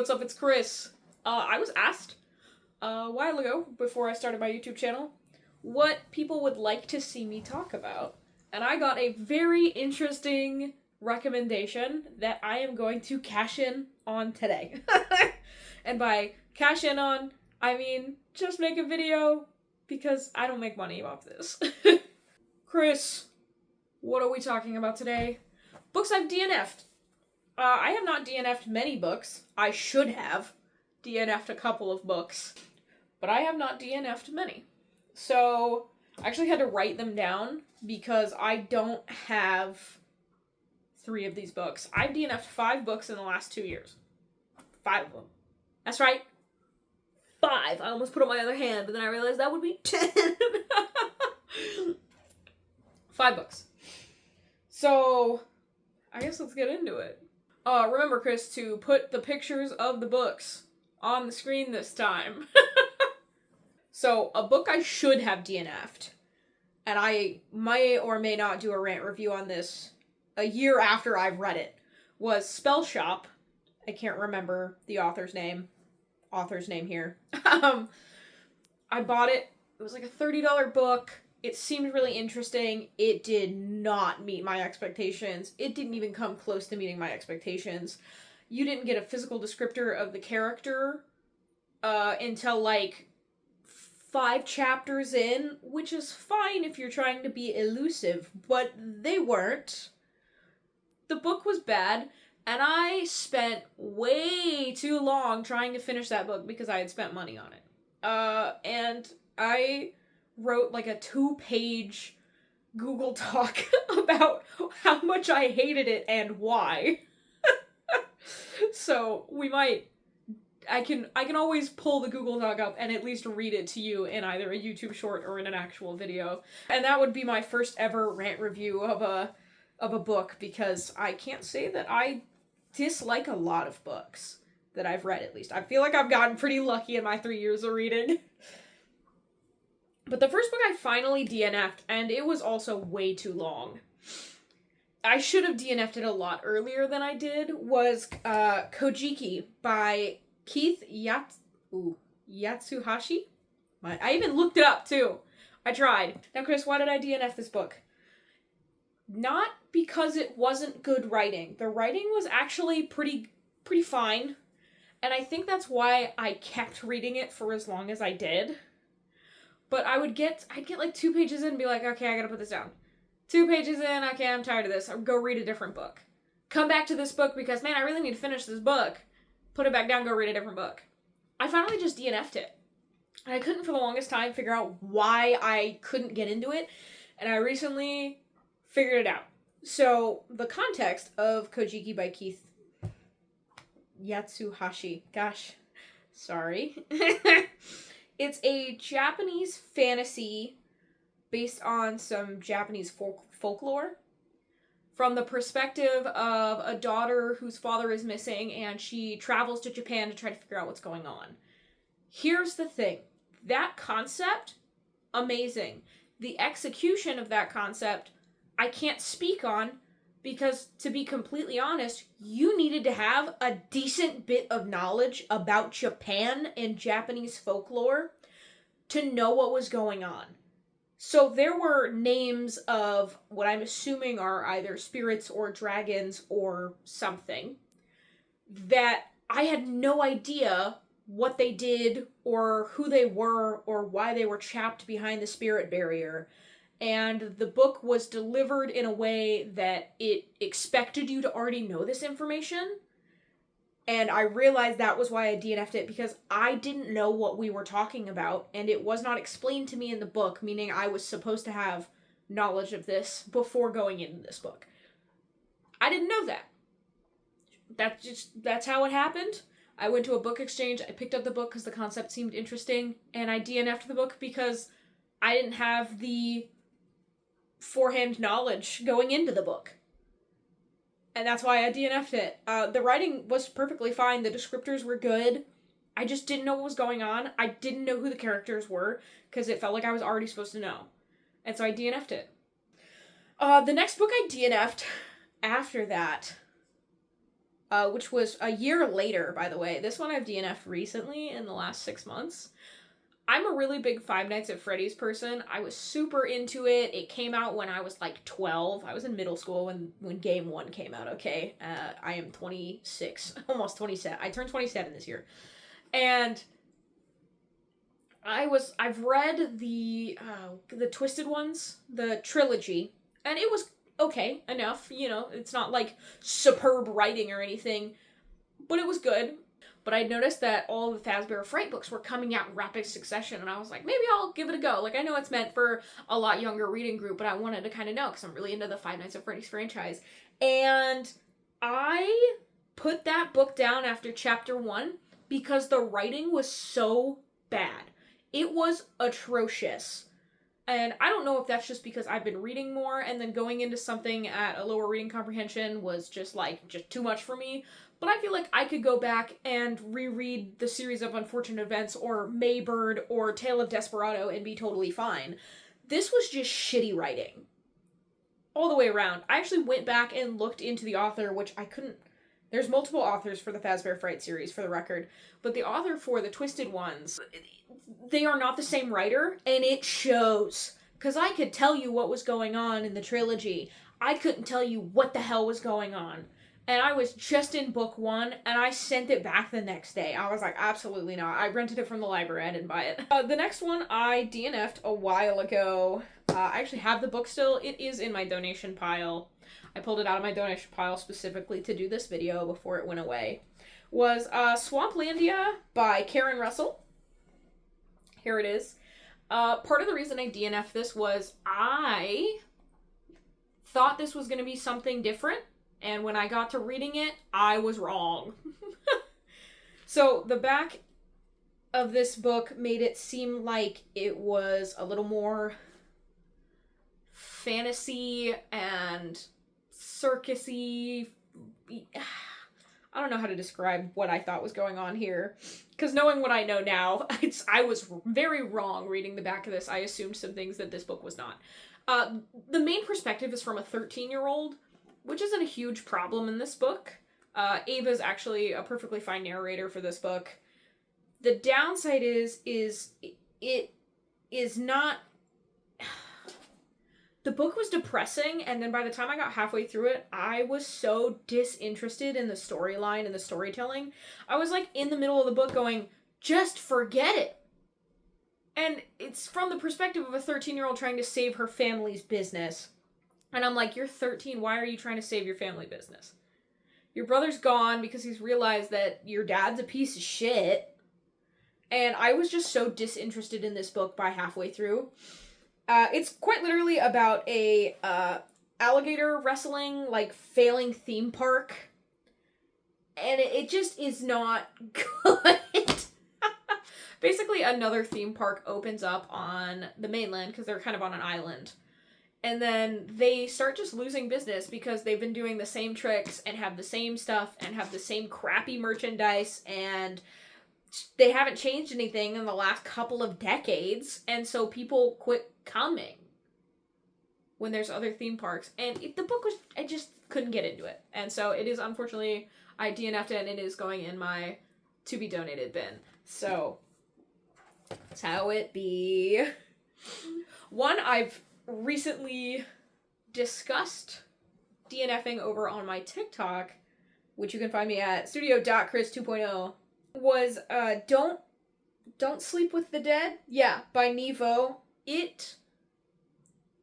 what's up? It's Chris. I was asked a while ago, before I started my YouTube channel, what people would like to see me talk about. And I got a very interesting recommendation that I am going to cash in on today. And by cash in on, I mean just make a video, because I don't make money off this. Chris, what are we talking about today? Books I've DNF'd. I have not DNF'd many books. I should have DNF'd a couple of books, but I have not DNF'd many. So I actually had to write them down because I don't have 3 of these books. I've DNF'd 5 books in the last 2 years. 5 of them. That's right. 5. I almost put up my other hand, but then I realized that would be 10. 5 books. So I guess let's get into it. Remember, Chris, to put the pictures of the books on the screen this time. So, a book I should have DNF'd, and I may or may not do a rant review on this a year after I've read it, was Spell Shop. I can't remember the author's name here. I bought it. It was like a $30 book. It seemed really interesting. It did not meet my expectations. It didn't even come close to meeting my expectations. You didn't get a physical descriptor of the character until like 5 chapters in, which is fine if you're trying to be elusive, but they weren't. The book was bad, and I spent way too long trying to finish that book because I had spent money on it. And I wrote like a 2-page Google Doc about how much I hated it and why. So I can always pull the Google Doc up and at least read it to you in either a YouTube short or in an actual video. And that would be my first ever rant review of a book, because I can't say that I dislike a lot of books that I've read, at least. I feel like I've gotten pretty lucky in my 3 years of reading. But the first book I finally DNF'd, and it was also way too long. I should have DNF'd it a lot earlier than I did, was Kojiki by Keith Yatsuhashi? I even looked it up, too. I tried. Now, Chris, why did I DNF this book? Not because it wasn't good writing. The writing was actually pretty fine, and I think that's why I kept reading it for as long as I did. But I'd get like 2 pages in and be like, okay, I gotta put this down. 2 pages in, okay, I'm tired of this. I'll go read a different book. Come back to this book because, man, I really need to finish this book. Put it back down, go read a different book. I finally just DNF'd it. And I couldn't for the longest time figure out why I couldn't get into it. And I recently figured it out. So, the context of Kojiki by Keith Yatsuhashi. Gosh, sorry. It's a Japanese fantasy based on some Japanese folklore from the perspective of a daughter whose father is missing, and she travels to Japan to try to figure out what's going on. Here's the thing. That concept, amazing. The execution of that concept, I can't speak on, because, to be completely honest, you needed to have a decent bit of knowledge about Japan and Japanese folklore to know what was going on. So there were names of what I'm assuming are either spirits or dragons or something that I had no idea what they did or who they were or why they were trapped behind the spirit barrier. And the book was delivered in a way that it expected you to already know this information. And I realized that was why I DNF'd it, because I didn't know what we were talking about, and it was not explained to me in the book, meaning I was supposed to have knowledge of this before going into this book. I didn't know that. That's how it happened. I went to a book exchange, I picked up the book because the concept seemed interesting, and I DNF'd the book because I didn't have the forehand knowledge going into the book. And that's why I DNF'd it. The writing was perfectly fine. The descriptors were good. I just didn't know what was going on. I didn't know who the characters were, because it felt like I was already supposed to know. And so I DNF'd it. The next book I DNF'd after that which was a year later, by the way. This one I've DNF'd recently in the last 6 months. I'm a really big Five Nights at Freddy's person. I was super into it. It came out when I was like 12. I was in middle school when game 1 came out, okay? I am 26, almost 27. I turned 27 this year. And I've read the Twisted Ones, the trilogy, and it was okay enough, you know, it's not like superb writing or anything, but it was good. But I noticed that all the Fazbear Fright books were coming out in rapid succession, and I was like, maybe I'll give it a go. Like, I know it's meant for a lot younger reading group, but I wanted to kind of know, because I'm really into the Five Nights at Freddy's franchise. And I put that book down after chapter 1 because the writing was so bad. It was atrocious. And I don't know if that's just because I've been reading more, and then going into something at a lower reading comprehension was just too much for me. But I feel like I could go back and reread the series of Unfortunate Events or Maybird or Tale of Desperado and be totally fine. This was just shitty writing. All the way around. I actually went back and looked into the author, which I couldn't... There's multiple authors for the Fazbear Fright series, for the record. But the author for the Twisted Ones, they are not the same writer, and it shows. Because I could tell you what was going on in the trilogy. I couldn't tell you what the hell was going on. And I was just in book 1, and I sent it back the next day. I was like, absolutely not. I rented it from the library. I didn't buy it. The next one I DNF'd a while ago. I actually have the book still. It is in my donation pile. I pulled it out of my donation pile specifically to do this video before it went away. Was Swamplandia by Karen Russell. Here it is. Part of the reason I DNF'd this was I thought this was going to be something different. And when I got to reading it, I was wrong. So the back of this book made it seem like it was a little more fantasy and circusy. I don't know how to describe what I thought was going on here. Because knowing what I know now, I was very wrong reading the back of this. I assumed some things that this book was not. The main perspective is from a 13-year-old. Which isn't a huge problem in this book. Ava's actually a perfectly fine narrator for this book. The downside is it is not... The book was depressing, and then by the time I got halfway through it, I was so disinterested in the storyline and the storytelling. I was like in the middle of the book going, just forget it. And it's from the perspective of a 13-year-old trying to save her family's business. And I'm like, you're 13, why are you trying to save your family business? Your brother's gone because he's realized that your dad's a piece of shit. And I was just so disinterested in this book by halfway through. It's quite literally about a alligator wrestling, failing theme park. And it just is not good. Basically, another theme park opens up on the mainland because they're kind of on an island. And then they start just losing business because they've been doing the same tricks and have the same stuff and have the same crappy merchandise, and they haven't changed anything in the last couple of decades, and so people quit coming when there's other theme parks. And the book was... I just couldn't get into it. And so it is, unfortunately, I DNF'd it, and it is going in my to-be-donated bin. So, that's how it be. One I've recently discussed DNFing over on my TikTok, which you can find me at studio.chris 2.0, was Don't Sleep with the Dead. Yeah, by Nevo.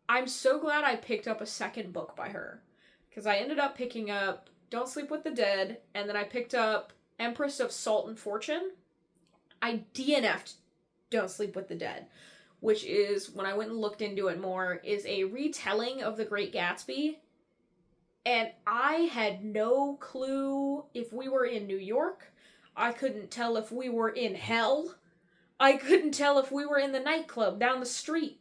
I'm so glad I picked up a second book by her, because I ended up picking up Don't Sleep with the Dead, and then I picked up Empress of Salt and Fortune. I DNF'd Don't Sleep with the Dead, which is, when I went and looked into it more, is a retelling of The Great Gatsby. And I had no clue if we were in New York. I couldn't tell if we were in hell. I couldn't tell if we were in the nightclub down the street.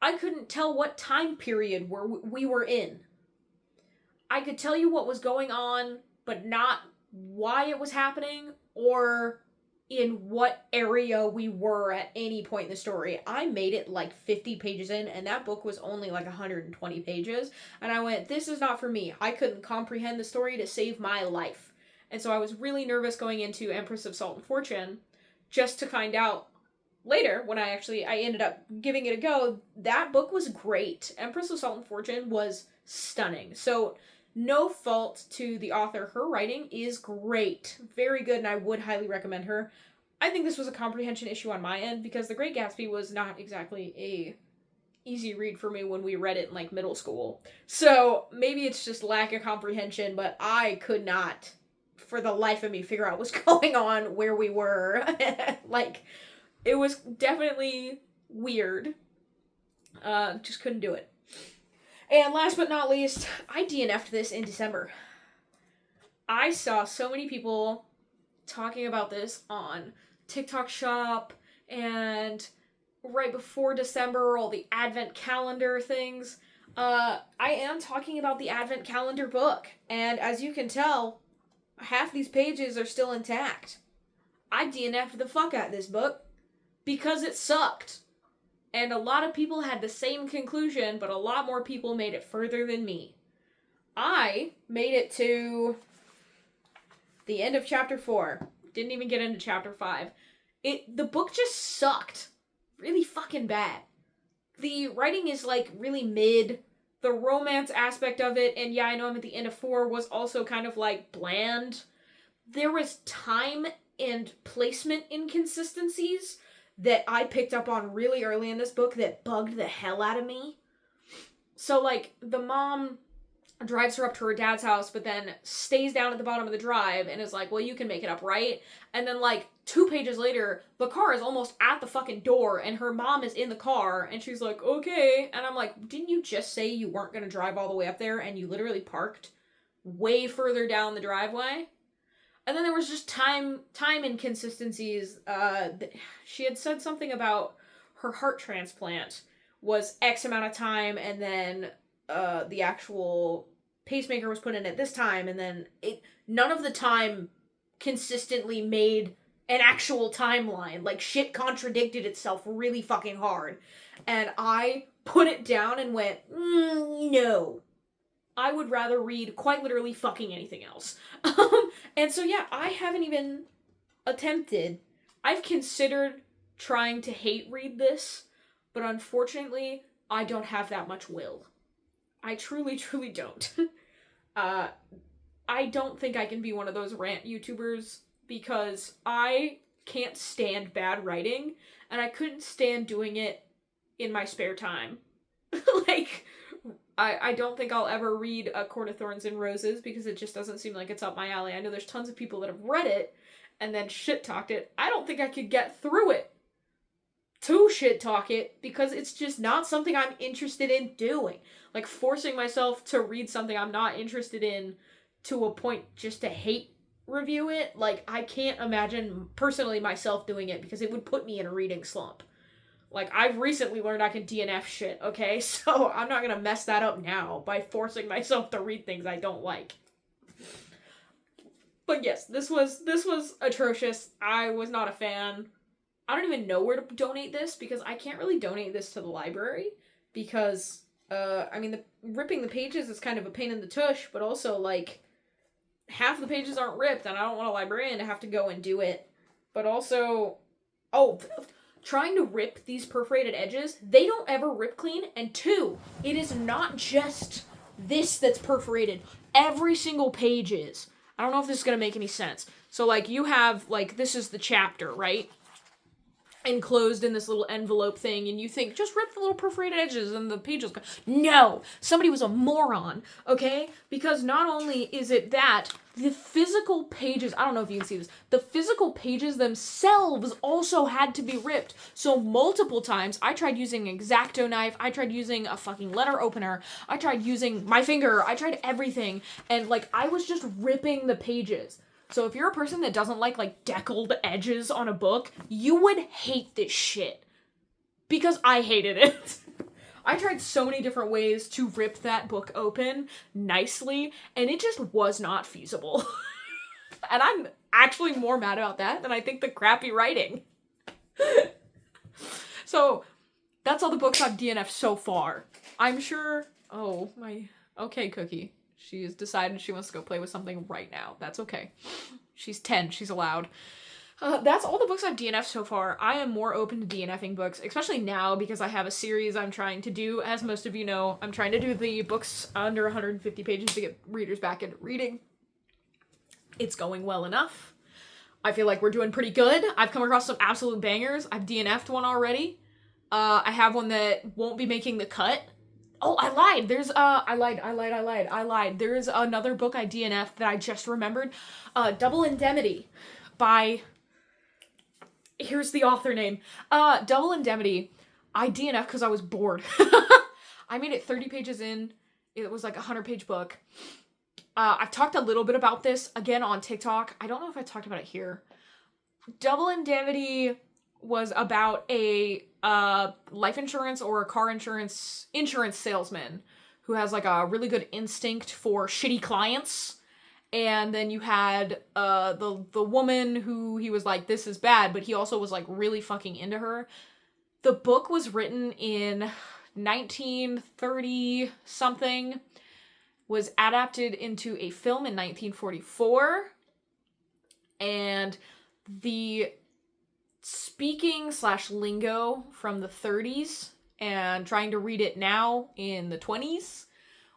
I couldn't tell what time period we were in. I could tell you what was going on, but not why it was happening or in what area we were at any point in the story. I made it 50 pages in, and that book was only 120 pages, and I went, this is not for me. I couldn't comprehend the story to save my life. And so I was really nervous going into Empress of Salt and Fortune, just to find out later, when I ended up giving it a go, that book was great. Empress of Salt and Fortune was stunning. So, no fault to the author. Her writing is great. Very good, and I would highly recommend her. I think this was a comprehension issue on my end, because The Great Gatsby was not exactly a easy read for me when we read it in, like, middle school. So, maybe it's just lack of comprehension, but I could not, for the life of me, figure out what's going on, where we were. Like, it was definitely weird. Just couldn't do it. And last but not least, I DNF'd this in December. I saw so many people talking about this on TikTok Shop, and right before December, all the Advent calendar things. I am talking about the Advent calendar book, and as you can tell, half these pages are still intact. I DNF'd the fuck out of this book because it sucked. And a lot of people had the same conclusion, but a lot more people made it further than me. I made it to the end of chapter 4. Didn't even get into chapter 5. The book just sucked. Really fucking bad. The writing is, like, really mid. The romance aspect of it, and yeah, I know I'm at the end of 4, was also kind of, like, bland. There was time and placement inconsistencies that I picked up on really early in this book that bugged the hell out of me. So, like, the mom drives her up to her dad's house, but then stays down at the bottom of the drive and is like, well, you can make it up, right? And then, like, 2 pages later, the car is almost at the fucking door, and her mom is in the car, and she's like, okay. And I'm like, didn't you just say you weren't gonna drive all the way up there, and you literally parked way further down the driveway? And then there was just time inconsistencies. She had said something about her heart transplant was X amount of time, and then the actual pacemaker was put in at this time, and then none of the time consistently made an actual timeline. Like, shit contradicted itself really fucking hard. And I put it down and went, no. I would rather read quite literally fucking anything else. And so yeah, I haven't even attempted. I've considered trying to hate read this, but unfortunately, I don't have that much will. I truly, truly don't. I don't think I can be one of those rant YouTubers, because I can't stand bad writing, and I couldn't stand doing it in my spare time. Like, I don't think I'll ever read A Court of Thorns and Roses, because it just doesn't seem like it's up my alley. I know there's tons of people that have read it and then shit-talked it. I don't think I could get through it to shit-talk it, because it's just not something I'm interested in doing. Like, forcing myself to read something I'm not interested in to a point just to hate review it, like, I can't imagine personally myself doing it, because it would put me in a reading slump. Like, I've recently learned I can DNF shit, okay? So I'm not gonna mess that up now by forcing myself to read things I don't like. But yes, this was atrocious. I was not a fan. I don't even know where to donate this, because I can't really donate this to the library, because, I mean, ripping the pages is kind of a pain in the tush, but also, like, half the pages aren't ripped, and I don't want a librarian to have to go and do it. But also, trying to rip these perforated edges, they don't ever rip clean, and 2, it is not just this that's perforated. Every single page is. I don't know if this is gonna make any sense. So, like, you have, like, this is the chapter, right? Enclosed in this little envelope thing, and you think, just rip the little perforated edges and the pages go. No! Somebody was a moron, okay? Because not only is it that, the physical pages, I don't know if you can see this, the physical pages themselves also had to be ripped. So multiple times, I tried using an X-Acto knife, I tried using a fucking letter opener, I tried using my finger, I tried everything, and, like, I was just ripping the pages. So if you're a person that doesn't like deckled edges on a book, you would hate this shit. Because I hated it. I tried so many different ways to rip that book open nicely, and it just was not feasible. And I'm actually more mad about that than I think the crappy writing. So, that's all the books I've DNF'd so far. I'm sure... Oh, my... Okay, Cookie. She has decided she wants to go play with something right now. That's okay. She's 10. She's allowed. That's all the books I've DNF'd so far. I am more open to DNFing books, especially now because I have a series I'm trying to do. As most of you know, I'm trying to do the books under 150 pages to get readers back into reading. It's going well enough. I feel like we're doing pretty good. I've come across some absolute bangers. I've DNF'd one already. I have one that won't be making the cut. Oh, I lied. I lied. There is another book I DNF'd that I just remembered. Double Indemnity by... Here's the author name. Double Indemnity. I DNF'd because I was bored. I made it 30 pages in. It was like a 100-page book. I've talked a little bit about this, again, on TikTok. I don't know if I talked about it here. Double Indemnity was about a life insurance or a car insurance salesman who has like a really good instinct for shitty clients. And then you had the woman who he was like, this is bad, but he also was like really fucking into her. The book was written in 1930 something, was adapted into a film in 1944, and the speaking/lingo from the 30s and trying to read it now in the 20s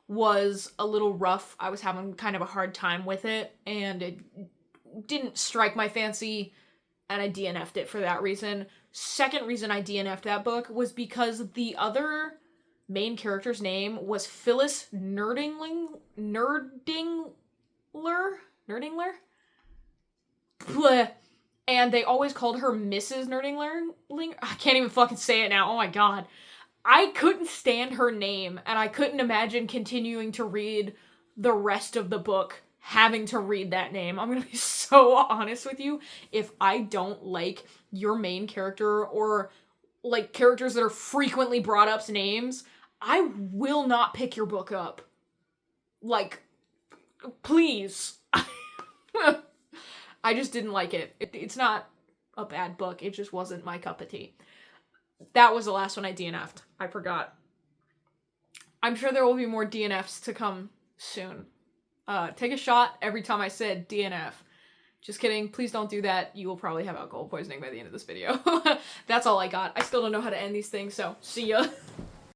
was a little rough. I was having kind of a hard time with it, and it didn't strike my fancy, and I DNF'd it for that reason. Second reason I DNF'd that book was because the other main character's name was Phyllis Nerdingler? Bleh. And they always called her Mrs. Nerdingler. I can't even fucking say it now. Oh my god. I couldn't stand her name, and I couldn't imagine continuing to read the rest of the book having to read that name. I'm gonna be so honest with you. If I don't like your main character or like characters that are frequently brought up's names, I will not pick your book up. Like, please. I just didn't like it. It's not a bad book. It just wasn't my cup of tea. That was the last one I DNF'd. I forgot. I'm sure there will be more DNFs to come soon. Take a shot every time I said DNF. Just kidding. Please don't do that. You will probably have alcohol poisoning by the end of this video. That's all I got. I still don't know how to end these things, so see ya.